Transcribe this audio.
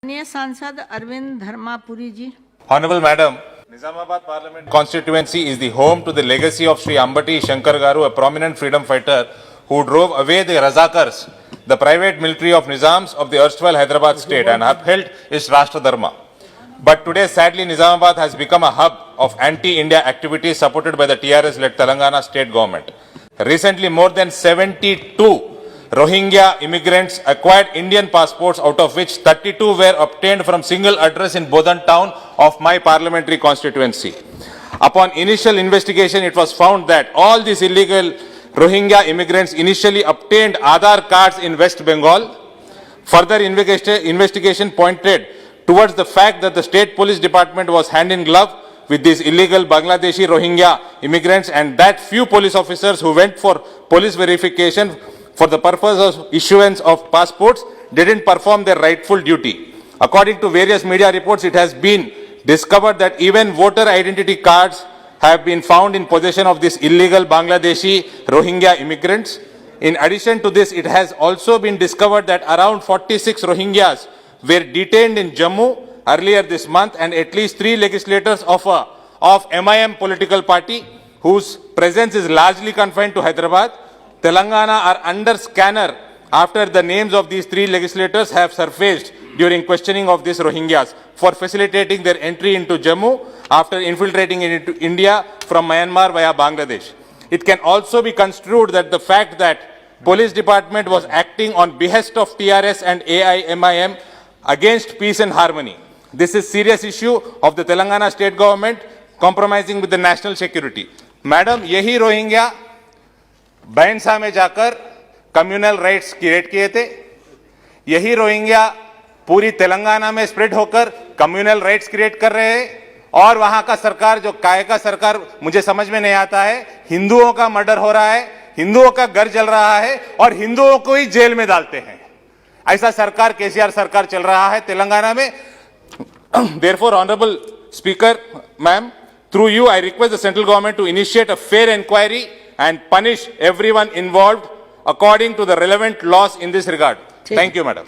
माननीय सांसद अरविंद धर्मापुरी जी। Honorable Madam, Nizamabad Parliament constituency is the home to the legacy of Sri Ambati Shankar Garu, a prominent freedom fighter who drove away the Razakars, the private military of Nizams of the erstwhile Hyderabad state, and upheld its Rashtra Dharma. But today, sadly, Nizamabad has become a hub of anti-India activities supported by the TRS-led Telangana state government. Recently, more than 72 Rohingya immigrants acquired Indian passports, out of which 32 were obtained from single address in Bodhan town of my parliamentary constituency. Upon initial investigation, it was found that all these illegal Rohingya immigrants initially obtained Aadhaar cards in West Bengal. Further investigation pointed towards the fact that the state police department was hand in glove with these illegal Bangladeshi Rohingya immigrants, and that few police officers who went for police verification for the purpose of issuance of passports didn't perform their rightful duty. According to various media reports, it has been discovered that even voter identity cards have been found in possession of these illegal Bangladeshi Rohingya immigrants. In addition to this, it has also been discovered that around 46 Rohingyas were detained in Jammu earlier this month, and at least 3 legislators of MIM political party, whose presence is largely confined to Hyderabad, Telangana, are under scanner after the names of these 3 legislators have surfaced during questioning of these Rohingyas for facilitating their entry into Jammu after infiltrating into India from Myanmar via Bangladesh. It can also be construed that the fact that police department was acting on behest of TRS and AIMIM against peace and harmony. This is serious issue of the Telangana state government compromising with the national security. Madam, यही Rohingya बैंसा में जाकर communal riots create किए थे, यही Rohingya पूरी तेलंगाना में spread होकर communal riots create कर रहे हैं, और वहां का सरकार जो काय का सरकार मुझे समझ में नहीं आता है, हिंदुओं का मर्डर हो रहा है, हिंदुओं का घर जल रहा है और हिंदुओं को ही जेल में डालते हैं। ऐसा सरकार केसीआर सरकार चल रहा है तेलंगाना में। Therefore, Honorable Speaker, ma'am, through you, I request the central government to initiate a fair inquiry and punish everyone involved according to the relevant laws in this regard. Thank you, madam.